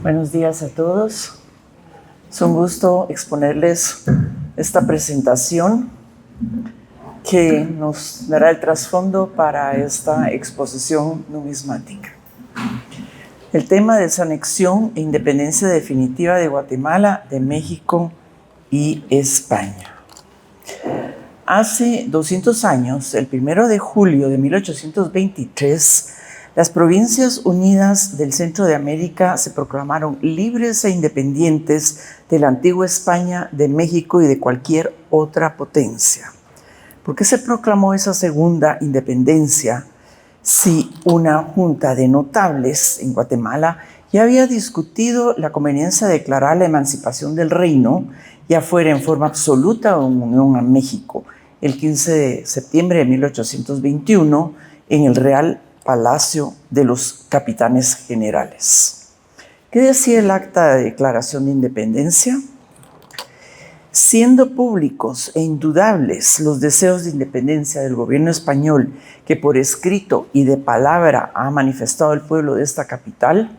Buenos días a todos. Es un gusto exponerles esta presentación que nos dará el trasfondo para esta exposición numismática. El tema: desanexión e independencia definitiva de Guatemala, de México y España. Hace 200 años, el 1 de julio de 1823, las Provincias Unidas del Centro de América se proclamaron libres e independientes de la antigua España, de México y de cualquier otra potencia. ¿Por qué se proclamó esa segunda independencia si una junta de notables en Guatemala ya había discutido la conveniencia de declarar la emancipación del reino, ya fuera en forma absoluta o en unión a México, el 15 de septiembre de 1821 en el Real Palacio de los Capitanes Generales? ¿Qué decía el acta de declaración de independencia? Siendo públicos e indudables los deseos de independencia del gobierno español que por escrito y de palabra ha manifestado el pueblo de esta capital,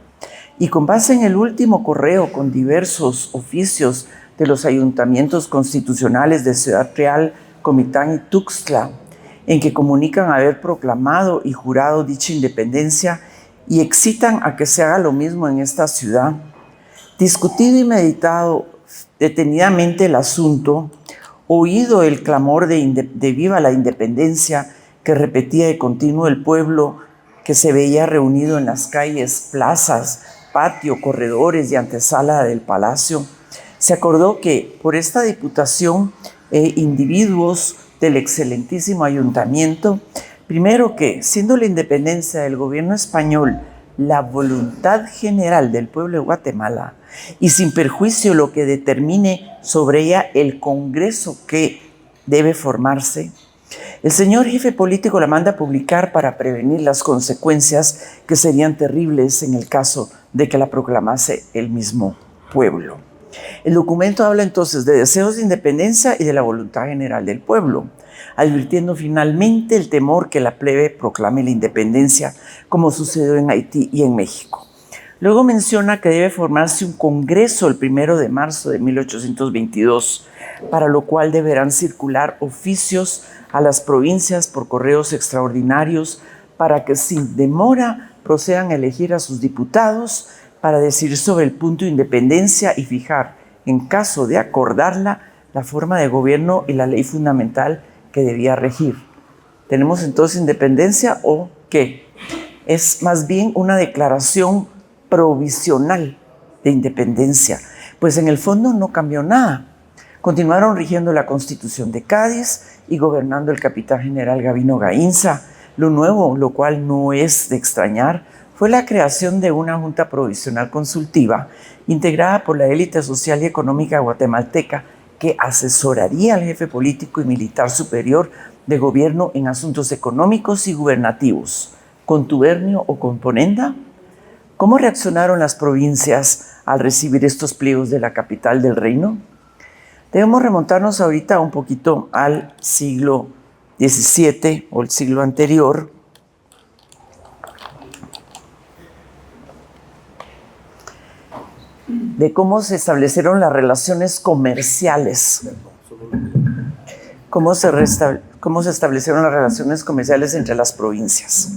y con base en el último correo con diversos oficios de los ayuntamientos constitucionales de Ciudad Real, Comitán y Tuxtla, en que comunican haber proclamado y jurado dicha independencia y excitan a que se haga lo mismo en esta ciudad, discutido y meditado detenidamente el asunto, oído el clamor de viva la independencia que repetía de continuo el pueblo que se veía reunido en las calles, plazas, patio, corredores y antesala del palacio, se acordó que por esta diputación individuos del excelentísimo ayuntamiento, primero que, siendo la independencia del gobierno español la voluntad general del pueblo de Guatemala y sin perjuicio lo que determine sobre ella el Congreso que debe formarse, el señor jefe político la manda a publicar para prevenir las consecuencias que serían terribles en el caso de que la proclamase el mismo pueblo. El documento habla entonces de deseos de independencia y de la voluntad general del pueblo, advirtiendo finalmente el temor que la plebe proclame la independencia, como sucedió en Haití y en México. Luego menciona que debe formarse un congreso el 1 de marzo de 1822, para lo cual deberán circular oficios a las provincias por correos extraordinarios para que sin demora procedan a elegir a sus diputados para decidir sobre el punto de independencia y fijar, en caso de acordarla, la forma de gobierno y la ley fundamental que debía regir. ¿Tenemos entonces independencia o qué? Es más bien una declaración provisional de independencia, pues en el fondo no cambió nada. Continuaron rigiendo la Constitución de Cádiz y gobernando el capitán general Gabino Gaínza. Lo nuevo, lo cual no es de extrañar, fue la creación de una junta provisional consultiva integrada por la élite social y económica guatemalteca que asesoraría al jefe político y militar superior de gobierno en asuntos económicos y gubernativos. ¿Contubernio o componenda? ¿Cómo reaccionaron las provincias al recibir estos pliegos de la capital del reino? Debemos remontarnos ahorita un poquito al siglo XVII o el siglo anterior, de cómo se establecieron las relaciones comerciales. Cómo se establecieron las relaciones comerciales entre las provincias.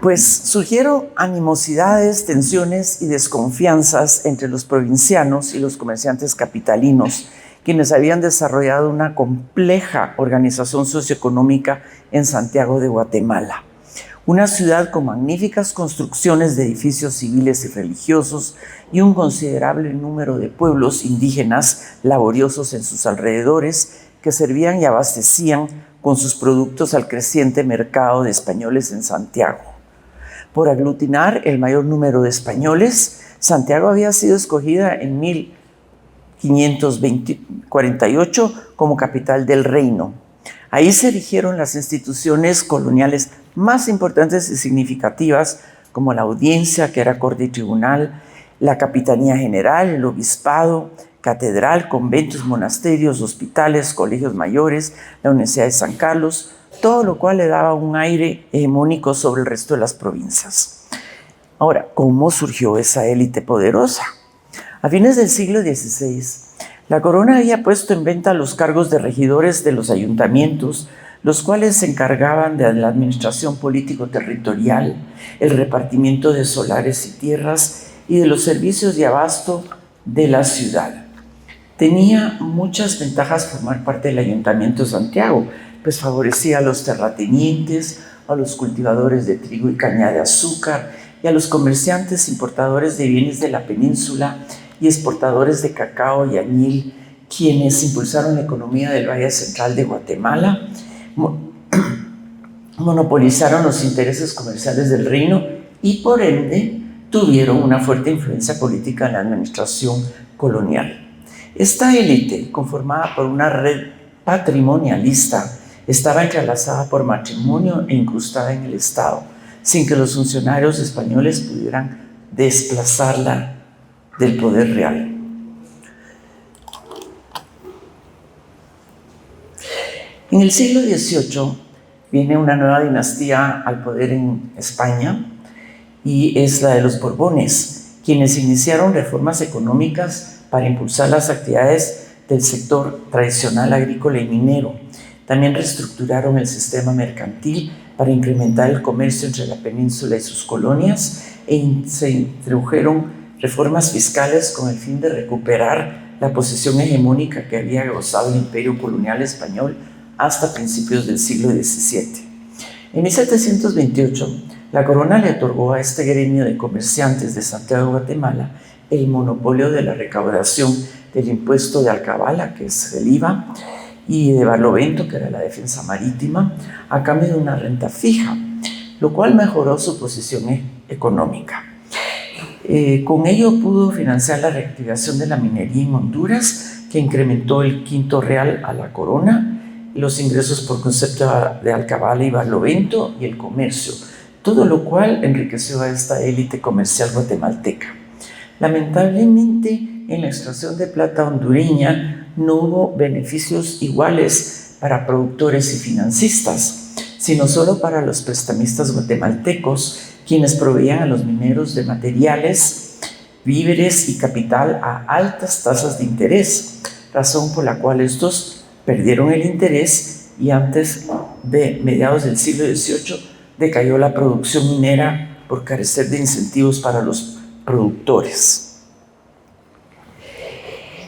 Pues surgieron animosidades, tensiones y desconfianzas entre los provincianos y los comerciantes capitalinos, quienes habían desarrollado una compleja organización socioeconómica en Santiago de Guatemala. Una ciudad con magníficas construcciones de edificios civiles y religiosos y un considerable número de pueblos indígenas laboriosos en sus alrededores que servían y abastecían con sus productos al creciente mercado de españoles en Santiago. Por aglutinar el mayor número de españoles, Santiago había sido escogida en 1548 como capital del reino. Ahí se erigieron las instituciones coloniales más importantes y significativas, como la audiencia, que era corte y tribunal, la capitanía general, el obispado, catedral, conventos, monasterios, hospitales, colegios mayores, la Universidad de San Carlos, todo lo cual le daba un aire hegemónico sobre el resto de las provincias. Ahora, ¿cómo surgió esa élite poderosa? A fines del siglo XVI, la corona había puesto en venta los cargos de regidores de los ayuntamientos, los cuales se encargaban de la administración político-territorial, el repartimiento de solares y tierras y de los servicios de abasto de la ciudad. Tenía muchas ventajas formar parte del Ayuntamiento de Santiago, pues favorecía a los terratenientes, a los cultivadores de trigo y caña de azúcar y a los comerciantes importadores de bienes de la península y exportadores de cacao y añil, quienes impulsaron la economía del Valle Central de Guatemala, monopolizaron los intereses comerciales del reino y por ende tuvieron una fuerte influencia política en la administración colonial. Esta élite, conformada por una red patrimonialista, estaba entrelazada por matrimonio e incrustada en el Estado, sin que los funcionarios españoles pudieran desplazarla del poder real. En el siglo XVIII viene una nueva dinastía al poder en España y es la de los Borbones, quienes iniciaron reformas económicas para impulsar las actividades del sector tradicional agrícola y minero. También reestructuraron el sistema mercantil para incrementar el comercio entre la península y sus colonias e se introdujeron reformas fiscales con el fin de recuperar la posición hegemónica que había gozado el imperio colonial español hasta principios del siglo XVII. En 1728, la corona le otorgó a este gremio de comerciantes de Santiago de Guatemala el monopolio de la recaudación del impuesto de alcabala, que es el IVA, y de barlovento, que era la defensa marítima, a cambio de una renta fija, lo cual mejoró su posición económica. Con ello pudo financiar la reactivación de la minería en Honduras, que incrementó el quinto real a la corona, los ingresos por concepto de alcabala y barlovento y el comercio, todo lo cual enriqueció a esta élite comercial guatemalteca. Lamentablemente, en la extracción de plata hondureña no hubo beneficios iguales para productores y financistas, sino solo para los prestamistas guatemaltecos, quienes proveían a los mineros de materiales, víveres y capital a altas tasas de interés, razón por la cual estos perdieron el interés y antes de mediados del siglo XVIII decayó la producción minera por carecer de incentivos para los productores.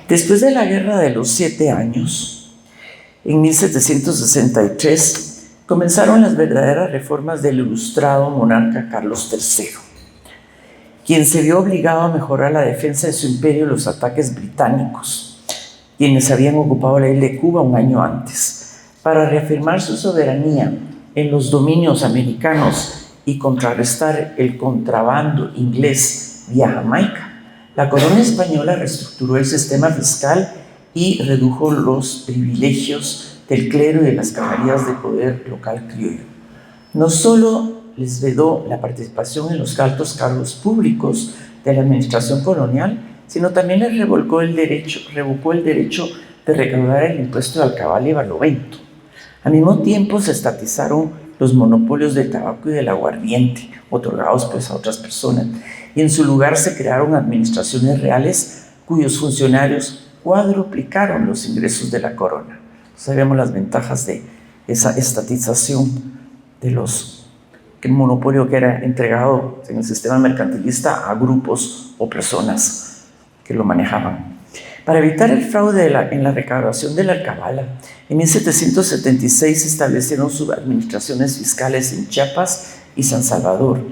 Después de la Guerra de los 7 años, en 1763, comenzaron las verdaderas reformas del ilustrado monarca Carlos III, quien se vio obligado a mejorar la defensa de su imperio de los ataques británicos, quienes habían ocupado la isla de Cuba un año antes. Para reafirmar su soberanía en los dominios americanos y contrarrestar el contrabando inglés vía Jamaica, la corona española reestructuró el sistema fiscal y redujo los privilegios del clero y de las caballerías de poder local criollo. No solo les vedó la participación en los altos cargos públicos de la administración colonial, sino también les revocó el derecho de recaudar el impuesto de alcabala y barlovento. Al mismo tiempo se estatizaron los monopolios del tabaco y del aguardiente, otorgados pues a otras personas, y en su lugar se crearon administraciones reales cuyos funcionarios cuadruplicaron los ingresos de la corona. Sabemos las ventajas de esa estatización de el monopolio que era entregado en el sistema mercantilista a grupos o personas que lo manejaban. Para evitar el fraude en la recaudación de la alcabala, en 1776 se establecieron subadministraciones fiscales en Chiapas y San Salvador,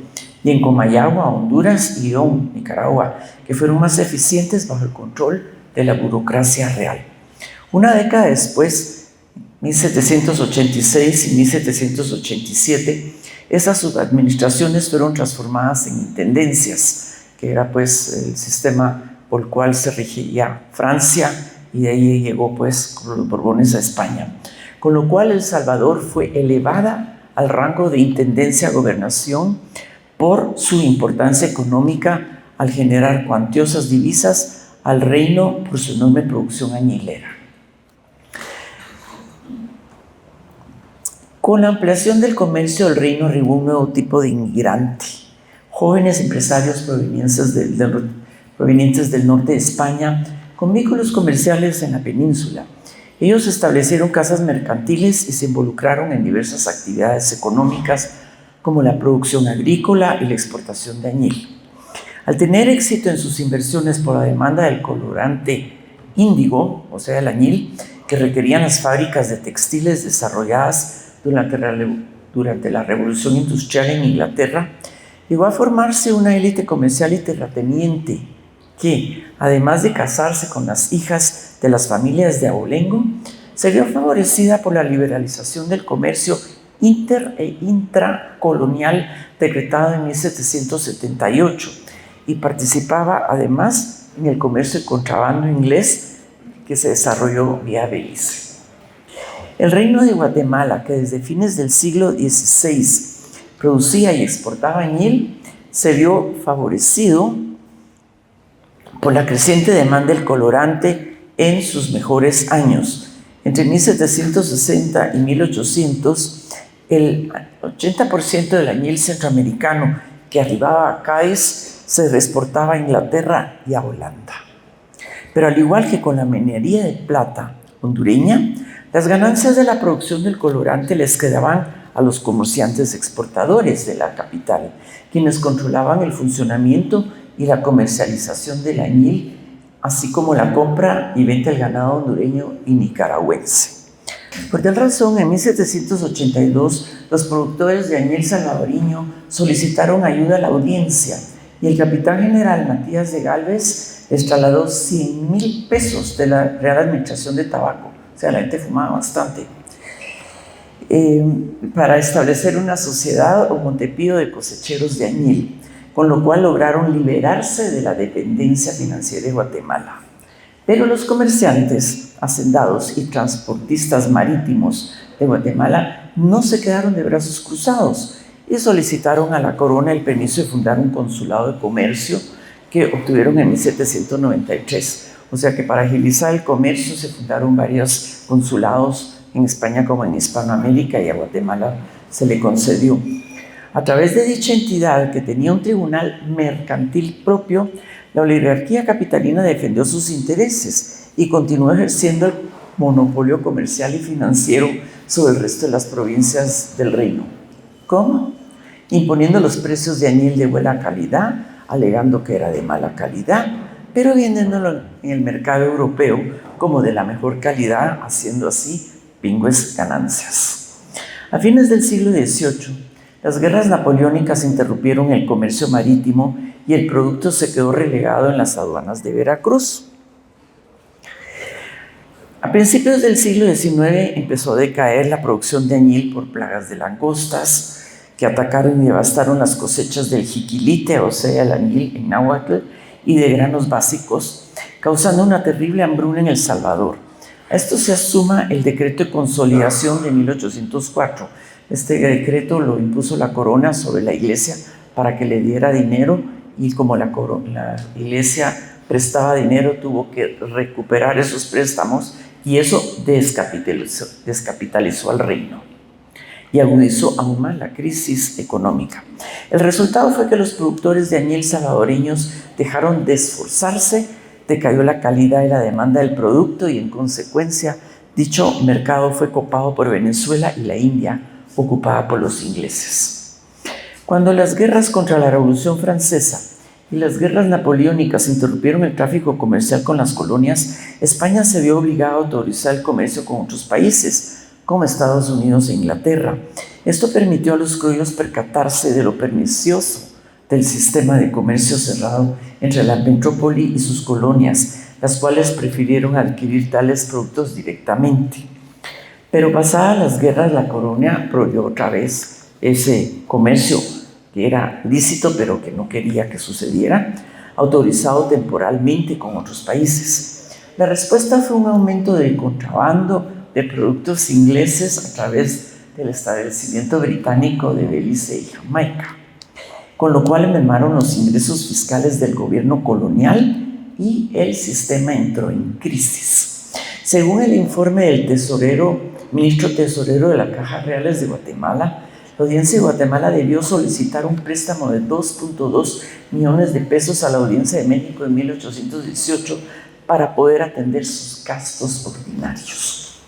y en Comayagua, Honduras y León, Nicaragua, que fueron más eficientes bajo el control de la burocracia real. Una década después, 1786 y 1787, esas subadministraciones fueron transformadas en intendencias, que era pues el sistema por el cual se regía Francia, y de ahí llegó pues con los Borbones a España, con lo cual El Salvador fue elevada al rango de intendencia-gobernación por su importancia económica al generar cuantiosas divisas al reino por su enorme producción añilera. Con la ampliación del comercio, el reino arribó un nuevo tipo de inmigrante, jóvenes empresarios provenientes del norte de España con vínculos comerciales en la península. Ellos establecieron casas mercantiles y se involucraron en diversas actividades económicas como la producción agrícola y la exportación de añil. Al tener éxito en sus inversiones por la demanda del colorante índigo, o sea, el añil, que requerían las fábricas de textiles desarrolladas durante la Revolución Industrial en Inglaterra, llegó a formarse una élite comercial y terrateniente que, además de casarse con las hijas de las familias de abolengo, se vio favorecida por la liberalización del comercio inter- e intracolonial decretado en 1778 y participaba además en el comercio de contrabando inglés que se desarrolló vía Belice. El Reino de Guatemala, que desde fines del siglo XVI producía y exportaba añil, se vio favorecido por la creciente demanda del colorante en sus mejores años. Entre 1760 y 1800, el 80% del añil centroamericano que arribaba a Cádiz se exportaba a Inglaterra y a Holanda. Pero al igual que con la minería de plata hondureña, las ganancias de la producción del colorante les quedaban a los comerciantes exportadores de la capital, quienes controlaban el funcionamiento y la comercialización del añil, así como la compra y venta del ganado hondureño y nicaragüense. Por tal razón, en 1782, los productores de añil salvadoreño solicitaron ayuda a la audiencia y el capitán general Matías de Gálvez les trasladó 100,000 pesos de la Real Administración de Tabaco, o sea, la gente fumaba bastante, para establecer una sociedad o Montepío de cosecheros de añil, con lo cual lograron liberarse de la dependencia financiera de Guatemala. Pero los comerciantes, hacendados y transportistas marítimos de Guatemala no se quedaron de brazos cruzados y solicitaron a la corona el permiso de fundar un consulado de comercio que obtuvieron en 1793. O sea que para agilizar el comercio se fundaron varios consulados en España como en Hispanoamérica, y a Guatemala se le concedió. A través de dicha entidad, que tenía un tribunal mercantil propio, la oligarquía capitalina defendió sus intereses y continuó ejerciendo el monopolio comercial y financiero sobre el resto de las provincias del reino. ¿Cómo? Imponiendo los precios de añil de buena calidad, alegando que era de mala calidad, pero vendiéndolo en el mercado europeo como de la mejor calidad, haciendo así pingües ganancias. A fines del siglo XVIII, las guerras napoleónicas interrumpieron el comercio marítimo y el producto se quedó relegado en las aduanas de Veracruz. A principios del siglo XIX empezó a decaer la producción de añil por plagas de langostas que atacaron y devastaron las cosechas del jiquilite, o sea, el añil en náhuatl, y de granos básicos, causando una terrible hambruna en El Salvador. A esto se suma el decreto de consolidación de 1804. Este decreto lo impuso la corona sobre la iglesia para que le diera dinero, y como la iglesia prestaba dinero, tuvo que recuperar esos préstamos, y eso descapitalizó al reino y agudizó aún más la crisis económica. El resultado fue que los productores de añil salvadoreños dejaron de esforzarse, decayó la calidad y la demanda del producto, y en consecuencia dicho mercado fue copado por Venezuela y la India, ocupada por los ingleses. Cuando las guerras contra la Revolución Francesa y las guerras napoleónicas interrumpieron el tráfico comercial con las colonias, España se vio obligada a autorizar el comercio con otros países, como Estados Unidos e Inglaterra. Esto permitió a los criollos percatarse de lo pernicioso del sistema de comercio cerrado entre la metrópoli y sus colonias, las cuales prefirieron adquirir tales productos directamente. Pero pasadas las guerras, la corona prohibió otra vez ese comercio que era lícito, pero que no quería que sucediera, autorizado temporalmente con otros países. La respuesta fue un aumento del contrabando de productos ingleses a través del establecimiento británico de Belice y Jamaica, con lo cual mermaron los ingresos fiscales del gobierno colonial y el sistema entró en crisis. Según el informe del ministro tesorero de la Caja Reales de Guatemala, la Audiencia de Guatemala debió solicitar un préstamo de 2.2 millones de pesos a la Audiencia de México en 1818 para poder atender sus gastos ordinarios.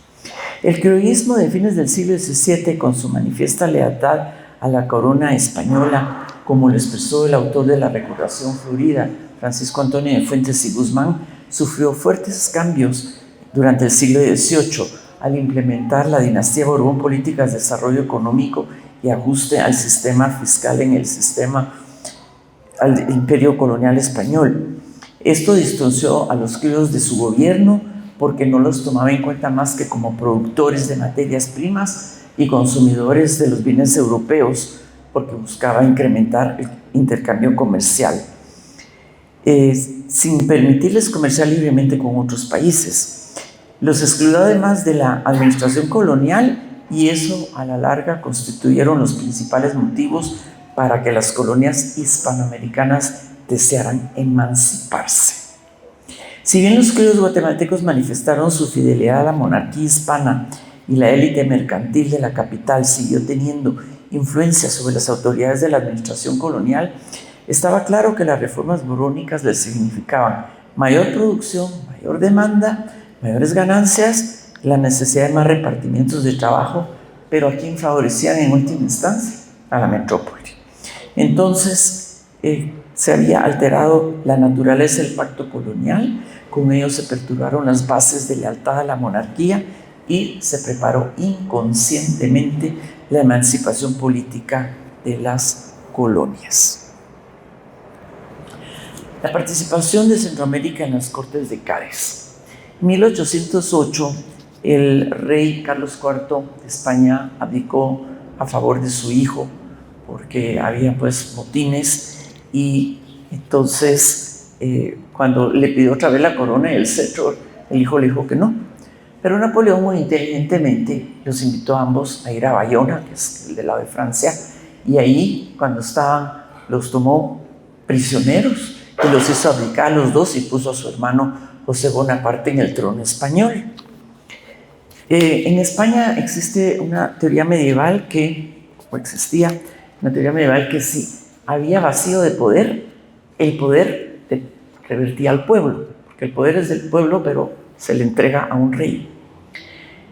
El criollismo de fines del siglo XVII, con su manifiesta lealtad a la corona española, como lo expresó el autor de la Recordación Florida, Francisco Antonio de Fuentes y Guzmán, sufrió fuertes cambios durante el siglo XVIII al implementar la dinastía Borbón políticas de desarrollo económico y ajuste al sistema fiscal al imperio colonial español. Esto distorsionó a los criollos de su gobierno porque no los tomaba en cuenta más que como productores de materias primas y consumidores de los bienes europeos, porque buscaba incrementar el intercambio comercial, sin permitirles comerciar libremente con otros países. Los excluyó además de la administración colonial y eso a la larga constituyeron los principales motivos para que las colonias hispanoamericanas desearan emanciparse. Si bien los criollos guatemaltecos manifestaron su fidelidad a la monarquía hispana y la élite mercantil de la capital siguió teniendo influencia sobre las autoridades de la administración colonial, estaba claro que las reformas borbónicas les significaban mayor producción, mayor demanda, mayores ganancias, la necesidad de más repartimientos de trabajo, pero ¿a quién favorecían en última instancia? A la metrópoli. Entonces, se había alterado la naturaleza del pacto colonial, con ello se perturbaron las bases de lealtad a la monarquía y se preparó inconscientemente la emancipación política de las colonias. La participación de Centroamérica en las Cortes de Cádiz. En 1808, el rey Carlos IV de España abdicó a favor de su hijo porque había pues motines y entonces cuando le pidió otra vez la corona y el cetro, el hijo le dijo que no. Pero Napoleón muy inteligentemente los invitó a ambos a ir a Bayona, que es el del lado de Francia, y ahí cuando estaban los tomó prisioneros y los hizo abdicar a los dos y puso a su hermano José Bonaparte en el trono español. En España existe una teoría medieval existía una teoría medieval que si había vacío de poder, el poder revertía al pueblo, porque el poder es del pueblo, pero se le entrega a un rey.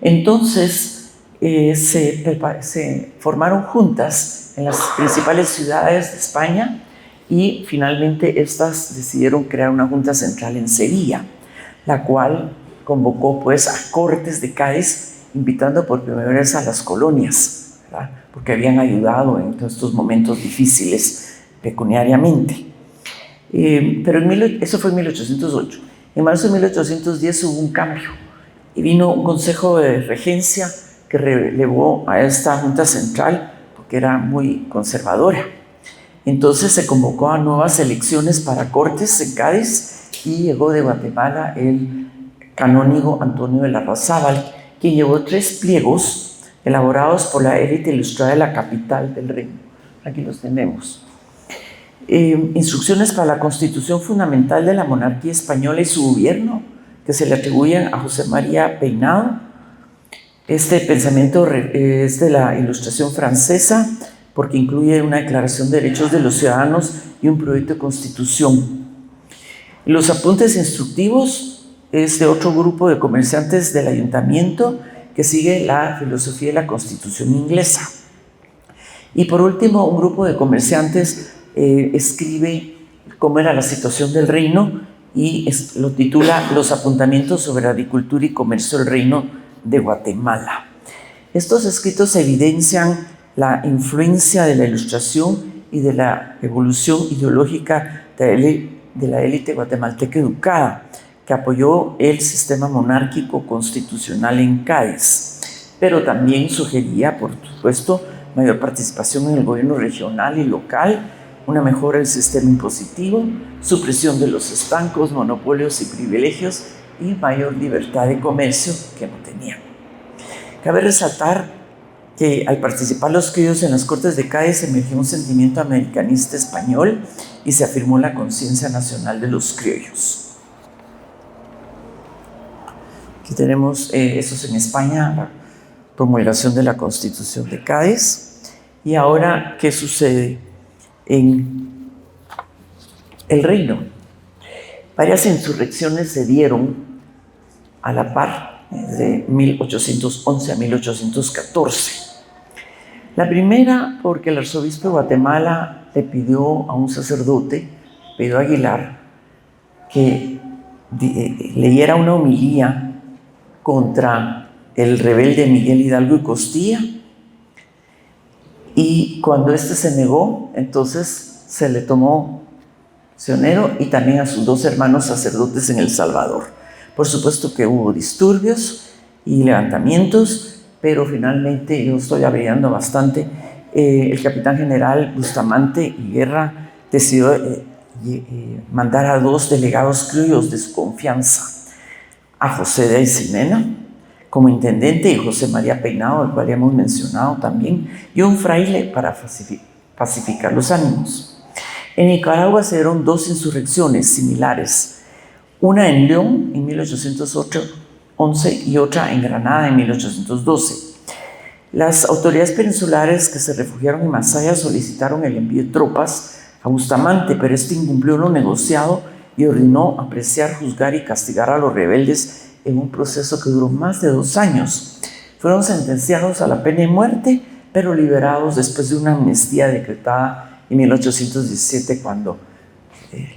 Entonces se formaron juntas en las principales ciudades de España y finalmente estas decidieron crear una junta central en Sevilla, la cual convocó pues a Cortes de Cádiz, invitando por primera vez a las colonias, ¿verdad? Porque habían ayudado en todos estos momentos difíciles pecuniariamente. Pero eso fue en 1808. En marzo de 1810 hubo un cambio y vino un consejo de regencia que relevó a esta junta central porque era muy conservadora. Entonces se convocó a nuevas elecciones para Cortes en Cádiz y llegó de Guatemala el canónigo Antonio de Larrazábal, quien llevó 3 pliegos elaborados por la élite ilustrada de la capital del reino. Aquí los tenemos. Instrucciones para la constitución fundamental de la monarquía española y su gobierno, que se le atribuyen a José María Peinado. Este pensamiento es de la Ilustración francesa porque incluye una declaración de derechos de los ciudadanos y un proyecto de constitución. Los apuntes instructivos es de otro grupo de comerciantes del ayuntamiento que sigue la filosofía de la Constitución inglesa. Y por último, un grupo de comerciantes escribe cómo era la situación del reino y lo titula Los apuntamientos sobre agricultura y comercio del reino de Guatemala. Estos escritos evidencian la influencia de la Ilustración y de la evolución ideológica de la élite guatemalteca educada, que apoyó el sistema monárquico constitucional en Cádiz, pero también sugería, por supuesto, mayor participación en el gobierno regional y local, una mejora del sistema impositivo, supresión de los estancos, monopolios y privilegios y mayor libertad de comercio que no tenían. Cabe resaltar que al participar los criollos en las Cortes de Cádiz emergió un sentimiento americanista español y se afirmó la conciencia nacional de los criollos. Aquí tenemos, eso es en España, la promulgación de la Constitución de Cádiz. Y ahora, ¿qué sucede en el reino? Varias insurrecciones se dieron a la par de 1811 a 1814. La primera porque el arzobispo de Guatemala le pidió a un sacerdote, Pedro Aguilar, que leyera una homilía contra el rebelde Miguel Hidalgo y Costilla, y cuando éste se negó, entonces se le tomó prisionero y también a sus 2 hermanos sacerdotes en El Salvador. Por supuesto que hubo disturbios y levantamientos, pero finalmente, yo estoy abreviando bastante, el capitán general Bustamante y Guerra decidió mandar a 2 delegados criollos de su confianza, a José de Aycinena como intendente y José María Peinado, al cual ya hemos mencionado también, y un fraile para pacificar los ánimos. En Nicaragua se dieron 2 insurrecciones similares, una en León en 1811 y otra en Granada en 1812. Las autoridades peninsulares que se refugiaron en Masaya solicitaron el envío de tropas a Bustamante, pero este incumplió lo negociado y ordenó apreciar, juzgar y castigar a los rebeldes en un proceso que duró más de 2 años. Fueron sentenciados a la pena de muerte, pero liberados después de una amnistía decretada en 1817, cuando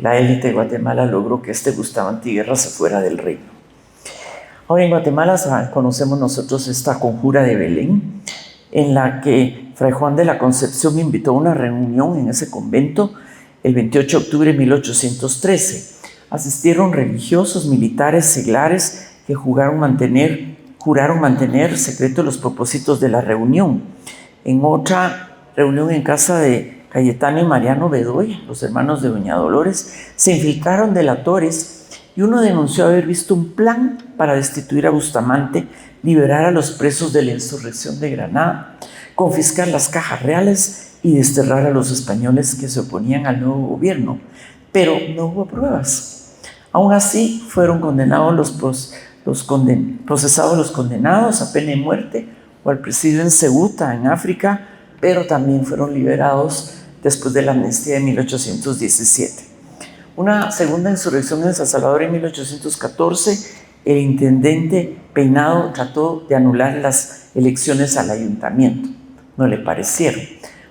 la élite de Guatemala logró que Bustamante y Guerra se fuera del reino. Ahora en Guatemala conocemos nosotros esta conjura de Belén, en la que Fray Juan de la Concepción invitó a una reunión en ese convento el 28 de octubre de 1813. Asistieron religiosos, militares, seglares que juraron mantener secretos los propósitos de la reunión. En otra reunión en casa de Cayetano y Mariano Bedoya, los hermanos de Doña Dolores, se infiltraron delatores y uno denunció haber visto un plan para destituir a Bustamante, liberar a los presos de la insurrección de Granada, confiscar las cajas reales y desterrar a los españoles que se oponían al nuevo gobierno. Pero no hubo pruebas. Aún así, fueron condenados procesados los condenados a pena de muerte o al presidio en Ceuta, en África, pero también fueron liberados después de la amnistía de 1817. Una segunda insurrección en San Salvador en 1814, el intendente Peinado trató de anular las elecciones al ayuntamiento. No le parecieron.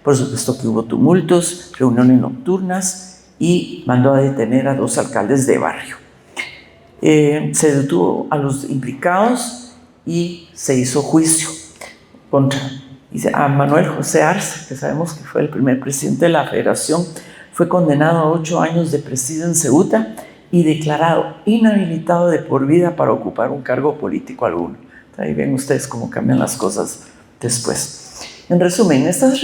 Por supuesto que hubo tumultos, reuniones nocturnas y mandó a detener a 2 alcaldes de barrio. Se detuvo a los implicados y se hizo juicio contra a Manuel José Arce, que sabemos que fue el primer presidente de la Federación. Fue condenado a 8 años de presidio en Ceuta y declarado inhabilitado de por vida para ocupar un cargo político alguno. Ahí ven ustedes cómo cambian las cosas después. En resumen, estas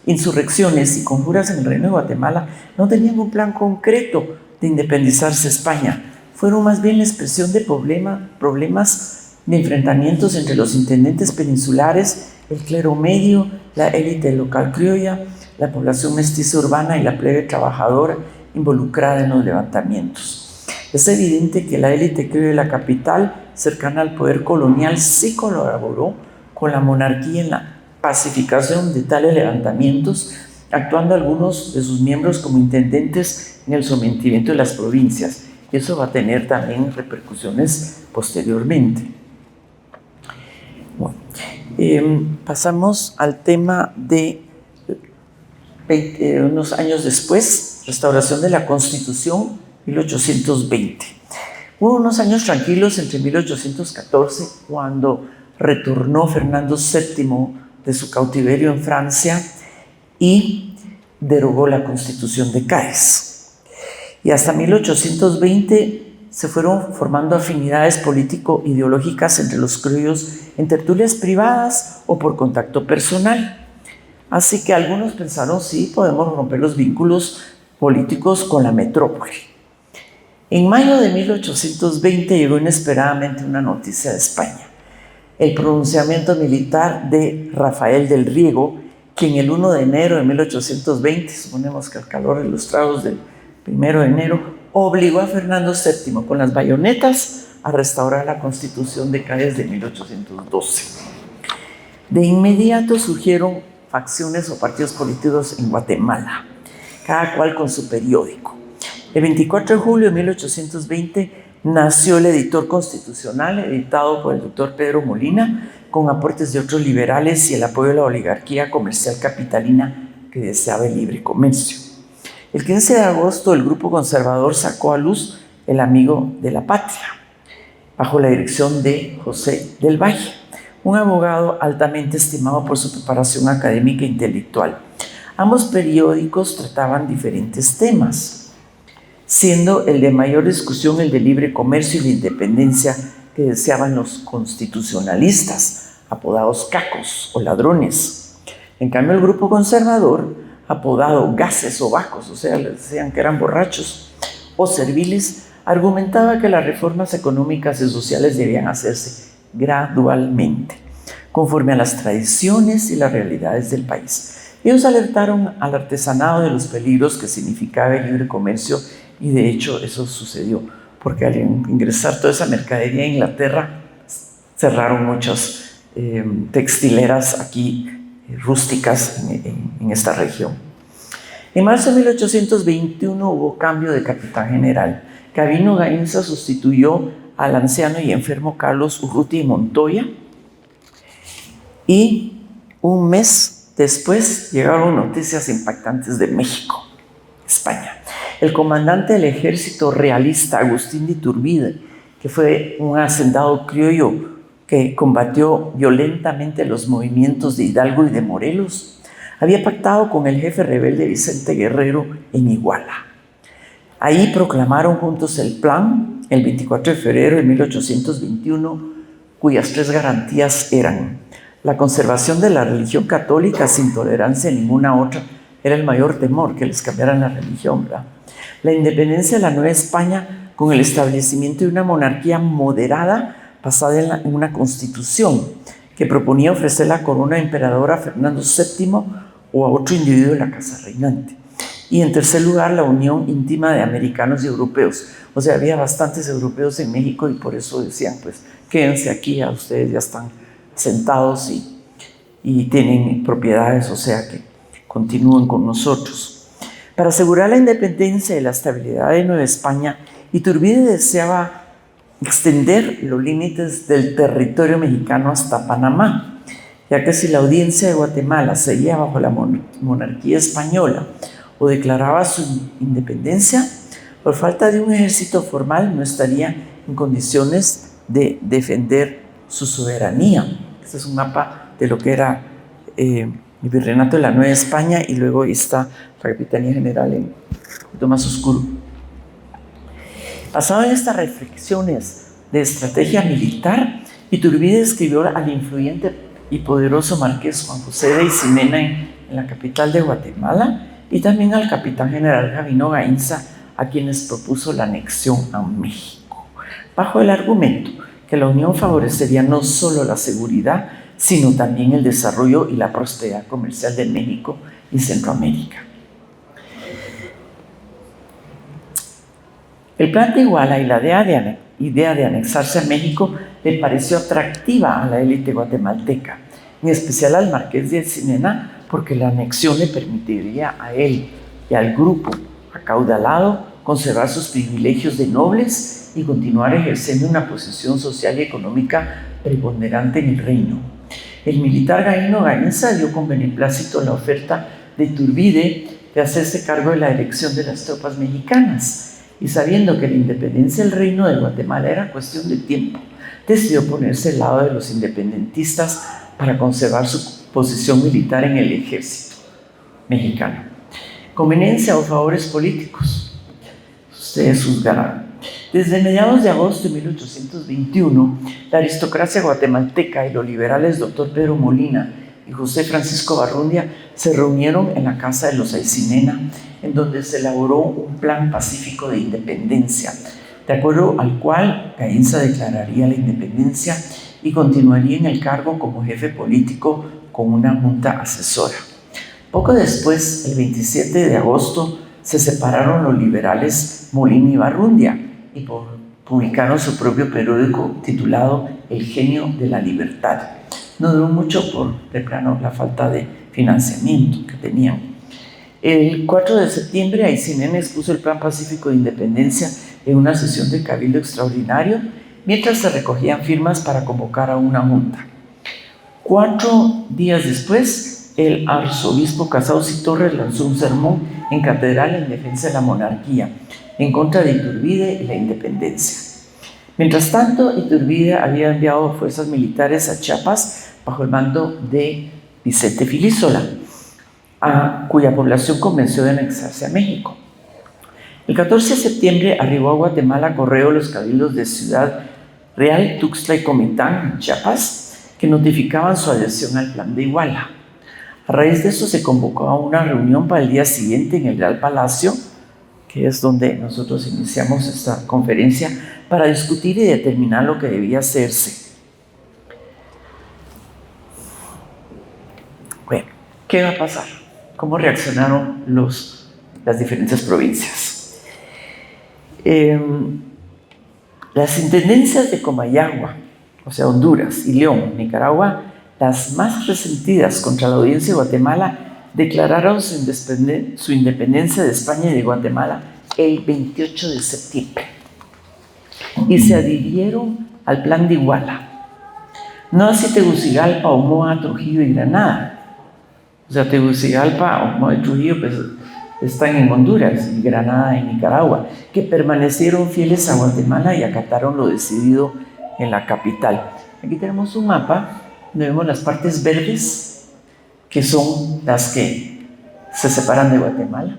insurrecciones y conjuras en el Reino de Guatemala no tenían un plan concreto de independizarse España. Fueron más bien la expresión de problemas de enfrentamientos entre los intendentes peninsulares, el clero medio, la élite local criolla, la población mestiza urbana y la plebe trabajadora involucrada en los levantamientos. Es evidente que la élite criolla de la capital, cercana al poder colonial, sí colaboró con la monarquía en la pacificación de tales levantamientos, actuando algunos de sus miembros como intendentes en el sometimiento de las provincias. Eso va a tener también repercusiones posteriormente. Bueno, pasamos al tema de unos años después, restauración de la Constitución, 1820. Hubo unos años tranquilos entre 1814, cuando retornó Fernando VII de su cautiverio en Francia y derogó la Constitución de Cádiz. Y hasta 1820 se fueron formando afinidades político-ideológicas entre los criollos en tertulias privadas o por contacto personal. Así que algunos pensaron, sí, podemos romper los vínculos políticos con la metrópoli. En mayo de 1820 llegó inesperadamente una noticia de España: el pronunciamiento militar de Rafael del Riego, quien el 1 de enero de 1820, suponemos que al calor de los tragos del 1 de enero, obligó a Fernando VII con las bayonetas a restaurar la Constitución de Cádiz de 1812. De inmediato surgieron facciones o partidos políticos en Guatemala, cada cual con su periódico. El 24 de julio de 1820 nació el Editor Constitucional, editado por el doctor Pedro Molina, con aportes de otros liberales y el apoyo de la oligarquía comercial capitalina que deseaba el libre comercio. El 15 de agosto, el grupo conservador sacó a luz El Amigo de la Patria, bajo la dirección de José del Valle, un abogado altamente estimado por su preparación académica e intelectual. Ambos periódicos trataban diferentes temas, siendo el de mayor discusión el de libre comercio y la independencia que deseaban los constitucionalistas, apodados cacos o ladrones. En cambio, el grupo conservador, apodado gases o bacos, o sea, les decían que eran borrachos o serviles, argumentaba que las reformas económicas y sociales debían hacerse gradualmente, conforme a las tradiciones y las realidades del país. Ellos alertaron al artesanado de los peligros que significaba el libre comercio y de hecho eso sucedió, porque al ingresar toda esa mercadería a Inglaterra cerraron muchas textileras aquí rústicas en esta región. En marzo de 1821 hubo cambio de capitán general. Gabino Gainza sustituyó al anciano y enfermo Carlos Urrutia y Montoya, y un mes después llegaron noticias impactantes de México, España. El comandante del ejército realista, Agustín de Iturbide, que fue un hacendado criollo que combatió violentamente los movimientos de Hidalgo y de Morelos, había pactado con el jefe rebelde Vicente Guerrero en Iguala. Ahí proclamaron juntos el plan el 24 de febrero de 1821, cuyas 3 garantías eran: la conservación de la religión católica sin tolerancia a ninguna otra, era el mayor temor, que les cambiaran la religión, ¿verdad? La independencia de la Nueva España con el establecimiento de una monarquía moderada basada en una constitución que proponía ofrecer la corona de emperador a Fernando VII o a otro individuo de la casa reinante. Y en tercer lugar, la unión íntima de americanos y europeos. O sea, había bastantes europeos en México y por eso decían, pues, quédense aquí, a ustedes ya están sentados y tienen propiedades, o sea que continúen con nosotros. Para asegurar la independencia y la estabilidad de Nueva España, Iturbide deseaba extender los límites del territorio mexicano hasta Panamá, ya que si la audiencia de Guatemala seguía bajo la monarquía española o declaraba su independencia, por falta de un ejército formal no estaría en condiciones de defender su soberanía. Este es un mapa de lo que era el virreinato de la Nueva España, y luego está la Capitanía General en un poquito más oscuro. Basado en estas reflexiones de estrategia militar, Iturbide escribió al influyente y poderoso marqués Juan José de Aycinena en la capital de Guatemala, y también al capitán general Gabino Gainza, a quienes propuso la anexión a México, bajo el argumento que la unión favorecería no solo la seguridad, sino también el desarrollo y la prosperidad comercial de México y Centroamérica. El plan de Iguala y la idea de anexarse a México le pareció atractiva a la élite guatemalteca, en especial al marqués de Aycinena, porque la anexión le permitiría a él y al grupo acaudalado conservar sus privilegios de nobles y continuar ejerciendo una posición social y económica preponderante en el reino. El militar Gabino Gainza dio con beneplácito la oferta de Iturbide de hacerse cargo de la dirección de las tropas mexicanas, y sabiendo que la independencia del reino de Guatemala era cuestión de tiempo, decidió ponerse al lado de los independentistas para conservar su posición militar en el ejército mexicano. Conveniencia o favores políticos, ustedes juzgarán. Desde mediados de agosto de 1821, la aristocracia guatemalteca y los liberales Dr. Pedro Molina y José Francisco Barrundia se reunieron en la casa de los Aycinena, en donde se elaboró un plan pacífico de independencia, de acuerdo al cual Gainza declararía la independencia y continuaría en el cargo como jefe político con una junta asesora. Poco después, el 27 de agosto, se separaron los liberales Molina y Barrundia y publicaron su propio periódico titulado El Genio de la Libertad. No duró mucho por, de plano, la falta de financiamiento que tenían. El 4 de septiembre, Aycinena expuso el Plan Pacífico de Independencia en una sesión de cabildo extraordinario, mientras se recogían firmas para convocar a una junta. 4 días después, el arzobispo Casaus y Torres lanzó un sermón en catedral en defensa de la monarquía, en contra de Iturbide y la independencia. Mientras tanto, Iturbide había enviado fuerzas militares a Chiapas bajo el mando de Vicente Filísola, cuya población convenció de anexarse a México. El 14 de septiembre arribó a Guatemala correo los cabildos de Ciudad Real, Tuxtla y Comitán, en Chiapas, que notificaban su adhesión al Plan de Iguala. A raíz de eso se convocó a una reunión para el día siguiente en el Real Palacio, que es donde nosotros iniciamos esta conferencia, para discutir y determinar lo que debía hacerse. Bueno, ¿qué va a pasar? ¿Cómo reaccionaron las diferentes provincias? Las intendencias de Comayagua, o sea, Honduras y León, Nicaragua, las más resentidas contra la audiencia de Guatemala, declararon su independencia de España y de Guatemala el 28 de septiembre y se adhirieron al Plan de Iguala. No así Tegucigalpa, Omoa, Trujillo y Granada. O sea, Tegucigalpa, Omoa y Trujillo pues, están en Honduras y Granada en Nicaragua, que permanecieron fieles a Guatemala y acataron lo decidido en la capital. Aquí tenemos un mapa donde vemos las partes verdes, que son las que se separan de Guatemala.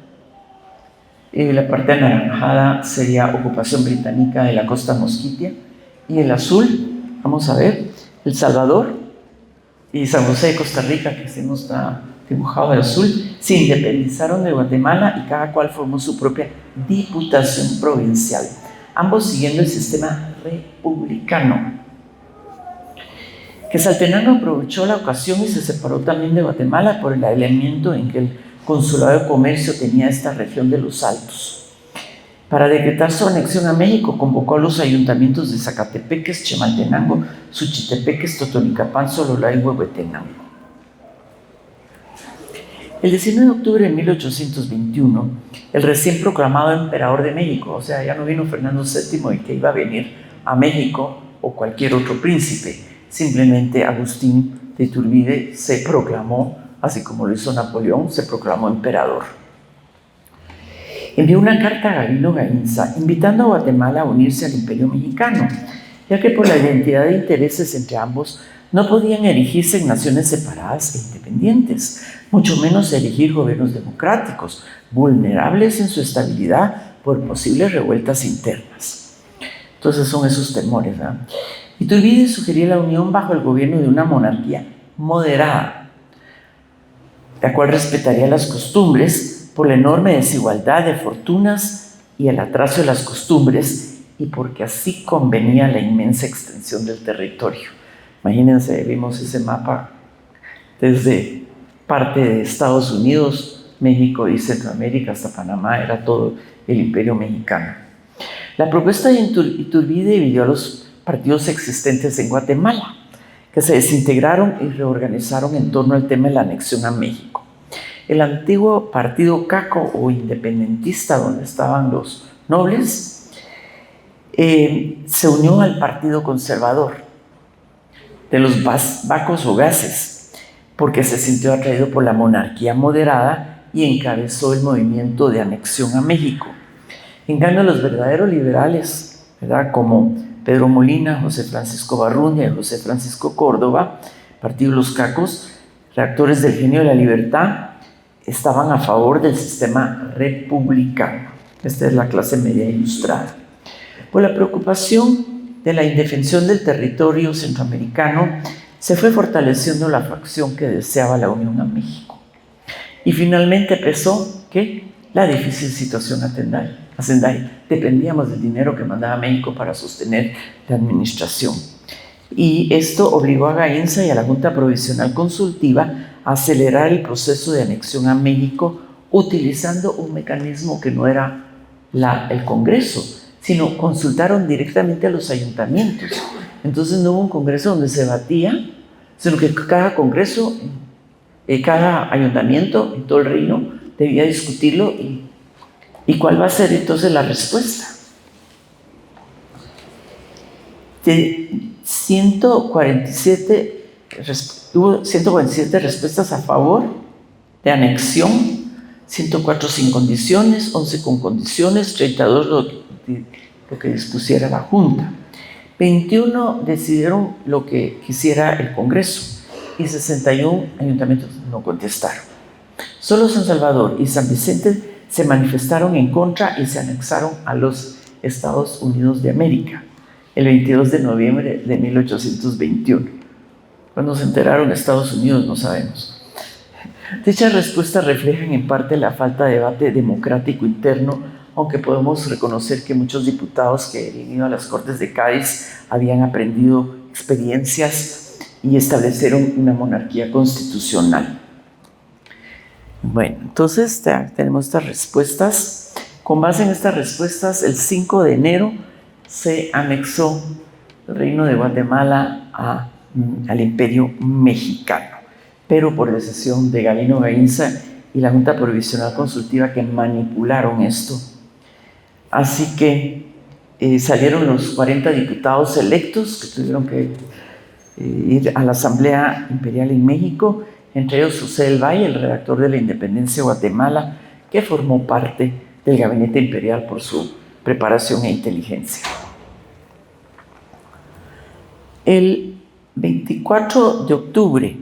La parte anaranjada sería ocupación británica de la costa mosquitia, y el azul, vamos a ver, El Salvador y San José de Costa Rica, que se nos está dibujado de azul, se independizaron de Guatemala y cada cual formó su propia diputación provincial, ambos siguiendo el sistema republicano. Quetzaltenango aprovechó la ocasión y se separó también de Guatemala por el aislamiento en que el Consulado de Comercio tenía esta región de los Altos. Para decretar su anexión a México, convocó a los ayuntamientos de Zacatepeques, Chimaltenango, Suchitepeques, Totonicapán, Sololá y Huehuetenango. El 19 de octubre de 1821, el recién proclamado emperador de México, o sea, ya no vino Fernando VII el que iba a venir a México o cualquier otro príncipe, simplemente Agustín de Iturbide se proclamó, así como lo hizo Napoleón, se proclamó emperador. Envió una carta a Gavino Gainza invitando a Guatemala a unirse al Imperio Mexicano, ya que por la identidad de intereses entre ambos no podían erigirse en naciones separadas e independientes, mucho menos erigir gobiernos democráticos, vulnerables en su estabilidad por posibles revueltas internas. Entonces son esos temores, ¿verdad? Iturbide sugería la unión bajo el gobierno de una monarquía moderada, la cual respetaría las costumbres por la enorme desigualdad de fortunas y el atraso de las costumbres, y porque así convenía la inmensa extensión del territorio. Imagínense, vimos ese mapa desde parte de Estados Unidos, México y Centroamérica hasta Panamá, era todo el imperio mexicano. La propuesta de Iturbide dividió a los partidos existentes en Guatemala, que se desintegraron y reorganizaron en torno al tema de la anexión a México. El antiguo partido Caco o independentista, donde estaban los nobles, se unió al partido conservador de los vacos o gases, porque se sintió atraído por la monarquía moderada y encabezó el movimiento de anexión a México. En cambio, los verdaderos liberales, ¿verdad?, como Pedro Molina, José Francisco Barrundia y José Francisco Córdoba, partido de los Cacos, reactores del genio de la libertad, estaban a favor del sistema republicano. Esta es la clase media ilustrada. Por la preocupación de la indefensión del territorio centroamericano, se fue fortaleciendo la facción que deseaba la unión a México. Y finalmente empezó, ¿qué?, la difícil situación hacendaria. Dependíamos del dinero que mandaba México para sostener la administración. Y esto obligó a Gainza y a la Junta Provisional Consultiva a acelerar el proceso de anexión a México utilizando un mecanismo que no era el Congreso, sino consultaron directamente a los ayuntamientos. Entonces no hubo un Congreso donde se debatía, sino que cada Congreso cada ayuntamiento en todo el reino debía discutirlo y cuál va a ser entonces la respuesta. De hubo 147 respuestas a favor de anexión, 104 sin condiciones, 11 con condiciones, 32 lo que dispusiera la Junta. 21 decidieron lo que quisiera el Congreso y 61 ayuntamientos no contestaron. Solo San Salvador y San Vicente se manifestaron en contra y se anexaron a los Estados Unidos de América el 22 de noviembre de 1821. Cuando se enteraron Estados Unidos no sabemos. Dichas respuestas reflejan en parte la falta de debate democrático interno, aunque podemos reconocer que muchos diputados que habían ido a las Cortes de Cádiz habían aprendido experiencias y establecieron una monarquía constitucional. Bueno, entonces tenemos estas respuestas. Con base en estas respuestas, el 5 de enero se anexó el Reino de Guatemala al Imperio Mexicano, pero por decisión de Gabino Gainza y la Junta Provisional Consultiva, que manipularon esto. Así que salieron los 40 diputados electos que tuvieron que ir a la Asamblea Imperial en México, entre ellos José del Valle, el redactor de la Independencia de Guatemala, que formó parte del gabinete imperial por su preparación e inteligencia. El 24 de octubre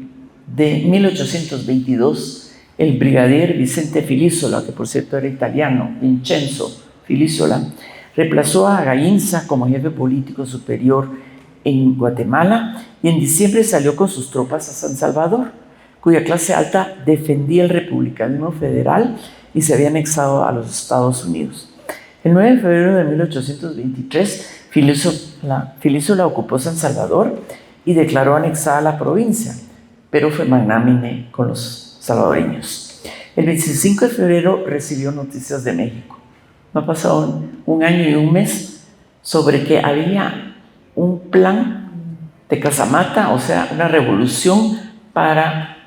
de 1822, el brigadier Vicente Filísola, que por cierto era italiano, Vincenzo Filísola, reemplazó a Gainza como jefe político superior en Guatemala y en diciembre salió con sus tropas a San Salvador, cuya clase alta defendía el republicanismo federal y se había anexado a los Estados Unidos. El 9 de febrero de 1823, Filísola ocupó San Salvador y declaró anexada la provincia, pero fue magnánime con los salvadoreños. El 25 de febrero recibió noticias de México. No ha pasado un año y un mes sobre que había un plan de Casamata, o sea, una revolución para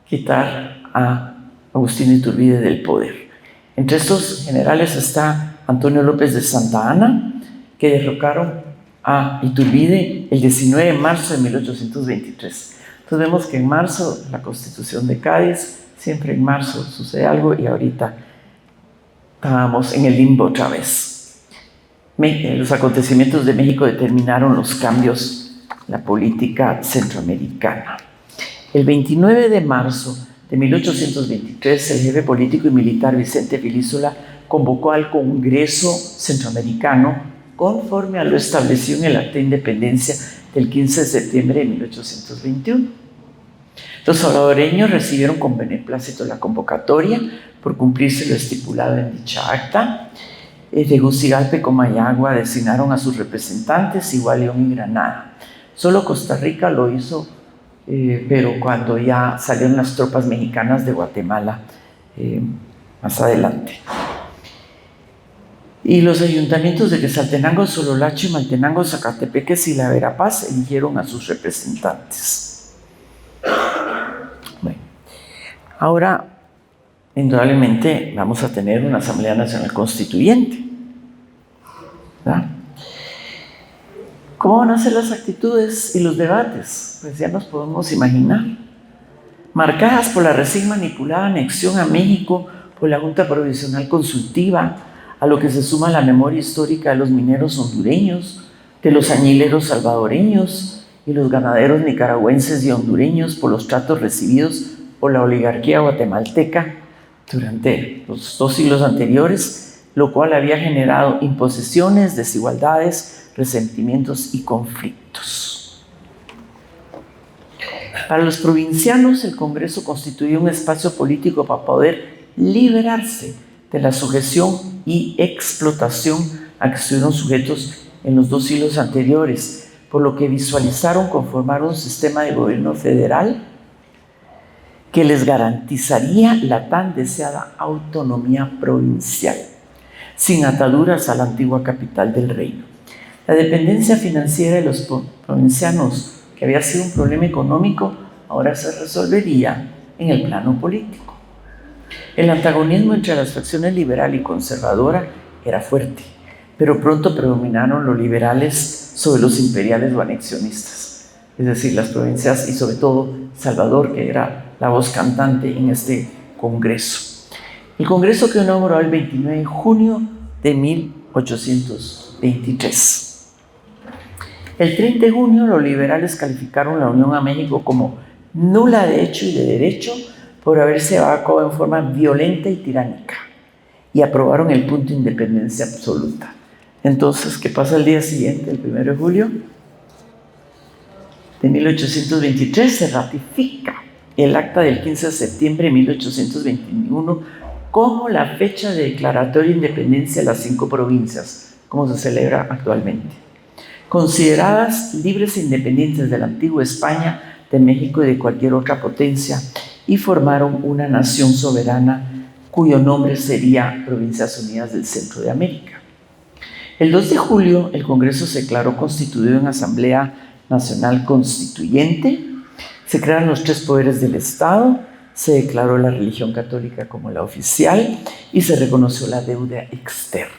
quitar a Agustín Iturbide del poder. Entre estos generales está Antonio López de Santa Anna, que derrocaron a Iturbide el 19 de marzo de 1823. Entonces vemos que en marzo la Constitución de Cádiz, siempre en marzo sucede algo y ahorita estábamos en el limbo otra vez. Los acontecimientos de México determinaron los cambios en la política centroamericana. El 29 de marzo de 1823, el jefe político y militar Vicente Filísola convocó al Congreso Centroamericano conforme a lo establecido en el Acta de Independencia del 15 de septiembre de 1821. Los salvadoreños recibieron con beneplácito la convocatoria por cumplirse lo estipulado en dicha acta. Tegucigalpa y Comayagua designaron a sus representantes, igual León y Granada. Solo Costa Rica lo hizo, pero cuando ya salieron las tropas mexicanas de Guatemala más adelante. Y los ayuntamientos de Quetzaltenango, Sololacho y Maltenango, Zacatepeques y La Verapaz eligieron a sus representantes. Bueno, ahora indudablemente vamos a tener una Asamblea Nacional Constituyente, ¿verdad? ¿Cómo van a ser las actitudes y los debates? Pues ya nos podemos imaginar. Marcadas por la recién manipulada anexión a México por la Junta Provisional Consultiva, a lo que se suma la memoria histórica de los mineros hondureños, de los añileros salvadoreños y los ganaderos nicaragüenses y hondureños por los tratos recibidos por la oligarquía guatemalteca durante los 2 siglos anteriores, lo cual había generado imposiciones, desigualdades, resentimientos y conflictos. Para los provincianos, el Congreso constituyó un espacio político para poder liberarse de la sujeción y explotación a que estuvieron sujetos en los 2 siglos anteriores, por lo que visualizaron conformar un sistema de gobierno federal que les garantizaría la tan deseada autonomía provincial, sin ataduras a la antigua capital del reino. La dependencia financiera de los provincianos, que había sido un problema económico, ahora se resolvería en el plano político. El antagonismo entre las facciones liberal y conservadora era fuerte, pero pronto predominaron los liberales sobre los imperiales o anexionistas, es decir, las provincias y sobre todo Salvador, que era la voz cantante en este Congreso. El Congreso quedó inaugurado el 29 de junio de 1823. El 30 de junio los liberales calificaron la Unión a México como nula de hecho y de derecho por haberse llevado a cabo en forma violenta y tiránica, y aprobaron el punto de independencia absoluta. Entonces, ¿qué pasa el día siguiente, el 1 de julio de 1823? Se ratifica el acta del 15 de septiembre de 1821 como la fecha de declaratoria de independencia de las 5 provincias, como se celebra actualmente, consideradas libres e independientes de la antigua España, de México y de cualquier otra potencia, y formaron una nación soberana cuyo nombre sería Provincias Unidas del Centro de América. El 2 de julio el Congreso se declaró constituido en Asamblea Nacional Constituyente, se crearon los 3 poderes del Estado, se declaró la religión católica como la oficial y se reconoció la deuda externa.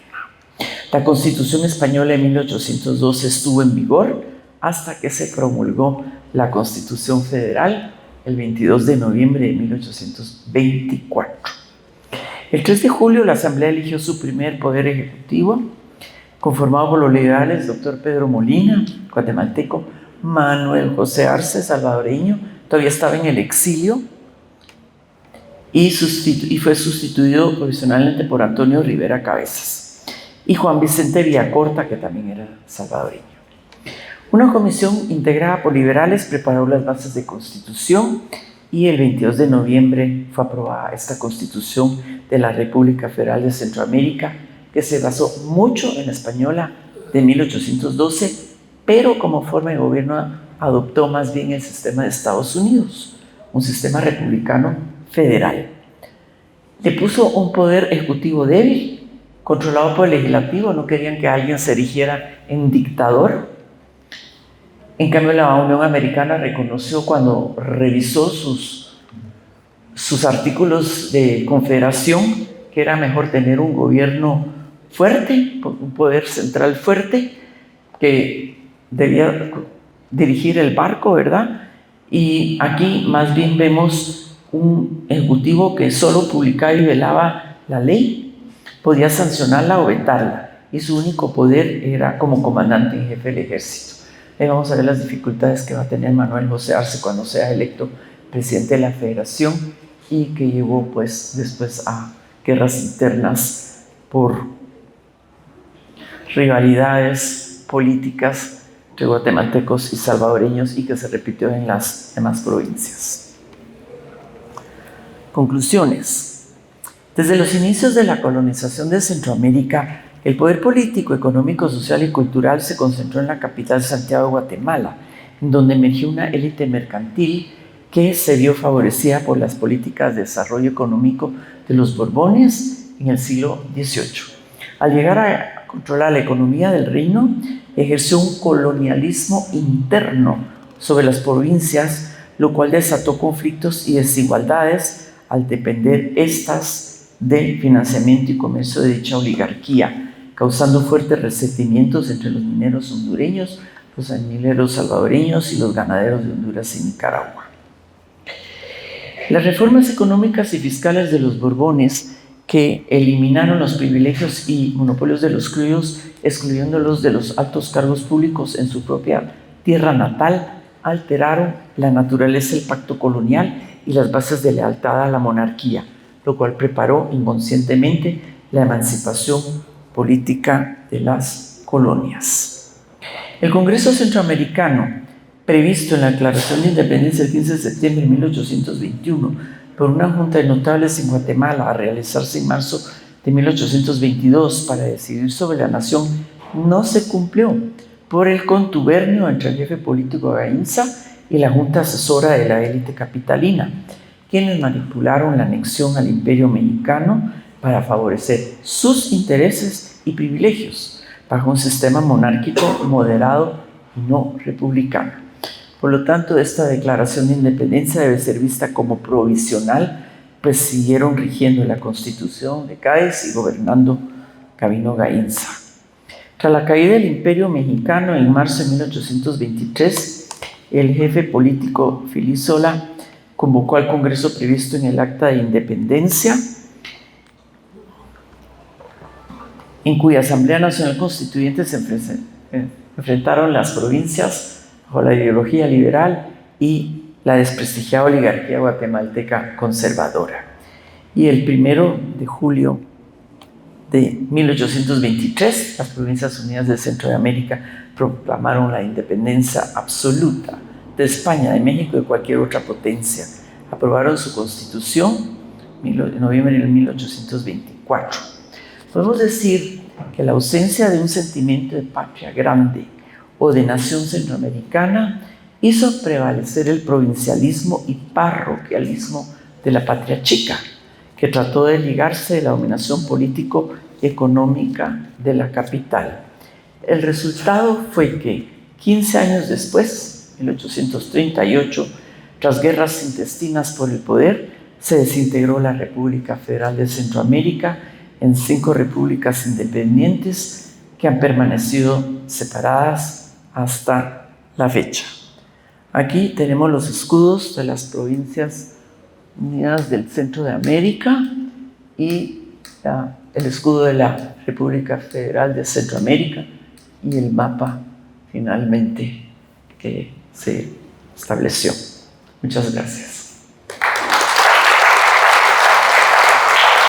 La Constitución Española de 1812 estuvo en vigor hasta que se promulgó la Constitución Federal el 22 de noviembre de 1824. El 3 de julio la Asamblea eligió su primer poder ejecutivo, conformado por los liberales Dr. Pedro Molina, guatemalteco, Manuel José Arce, salvadoreño, todavía estaba en el exilio, y fue sustituido provisionalmente por Antonio Rivera Cabezas, y Juan Vicente Villacorta, que también era salvadoreño. Una comisión integrada por liberales preparó las bases de constitución y el 22 de noviembre fue aprobada esta Constitución de la República Federal de Centroamérica, que se basó mucho en la española de 1812, pero como forma de gobierno adoptó más bien el sistema de Estados Unidos, un sistema republicano federal. Le puso un poder ejecutivo débil, controlado por el legislativo, no querían que alguien se erigiera en dictador. En cambio, la Unión Americana reconoció cuando revisó sus artículos de confederación que era mejor tener un gobierno fuerte, un poder central fuerte, que debía dirigir el barco, ¿verdad? Y aquí más bien vemos un ejecutivo que solo publicaba y velaba la ley, podía sancionarla o vetarla, y su único poder era como comandante en jefe del ejército. Ahí vamos a ver las dificultades que va a tener Manuel José Arce cuando sea electo presidente de la Federación, y que llevó pues después a guerras internas por rivalidades políticas entre guatemaltecos y salvadoreños, y que se repitió en las demás provincias. Conclusiones. Desde los inicios de la colonización de Centroamérica, el poder político, económico, social y cultural se concentró en la capital Santiago de Guatemala, en donde emergió una élite mercantil que se vio favorecida por las políticas de desarrollo económico de los Borbones en el siglo XVIII. Al llegar a controlar la economía del reino, ejerció un colonialismo interno sobre las provincias, lo cual desató conflictos y desigualdades al depender estas del financiamiento y comercio de dicha oligarquía, causando fuertes resentimientos entre los mineros hondureños, los mineros salvadoreños y los ganaderos de Honduras y Nicaragua. Las reformas económicas y fiscales de los Borbones, que eliminaron los privilegios y monopolios de los criollos, excluyéndolos de los altos cargos públicos en su propia tierra natal, alteraron la naturaleza del pacto colonial y las bases de lealtad a la monarquía, lo cual preparó inconscientemente la emancipación política de las colonias. El Congreso Centroamericano, previsto en la Declaración de Independencia del 15 de septiembre de 1821 por una junta de notables en Guatemala, a realizarse en marzo de 1822 para decidir sobre la nación, no se cumplió por el contubernio entre el jefe político Gainza y la junta asesora de la élite capitalina, quienes manipularon la anexión al Imperio Mexicano para favorecer sus intereses y privilegios bajo un sistema monárquico moderado y no republicano. Por lo tanto, esta declaración de independencia debe ser vista como provisional, pues siguieron rigiendo la Constitución de Cádiz y gobernando Gabino Gaínza. Tras la caída del Imperio Mexicano en marzo de 1823, el jefe político Félix Solá convocó al Congreso previsto en el Acta de Independencia, en cuya Asamblea Nacional Constituyente se enfrentaron las provincias bajo la ideología liberal y la desprestigiada oligarquía guatemalteca conservadora. Y el 1 de julio de 1823, las Provincias Unidas del Centro de América proclamaron la independencia absoluta de España, de México y de cualquier otra potencia. Aprobaron su constitución en noviembre de 1824. Podemos decir que la ausencia de un sentimiento de patria grande o de nación centroamericana hizo prevalecer el provincialismo y parroquialismo de la patria chica, que trató de ligarse de la dominación político-económica de la capital. El resultado fue que 15 años después, 1838, tras guerras intestinas por el poder, se desintegró la República Federal de Centroamérica en 5 repúblicas independientes que han permanecido separadas hasta la fecha. Aquí tenemos los escudos de las Provincias Unidas del Centro de América y el escudo de la República Federal de Centroamérica y el mapa finalmente que se estableció. Muchas gracias.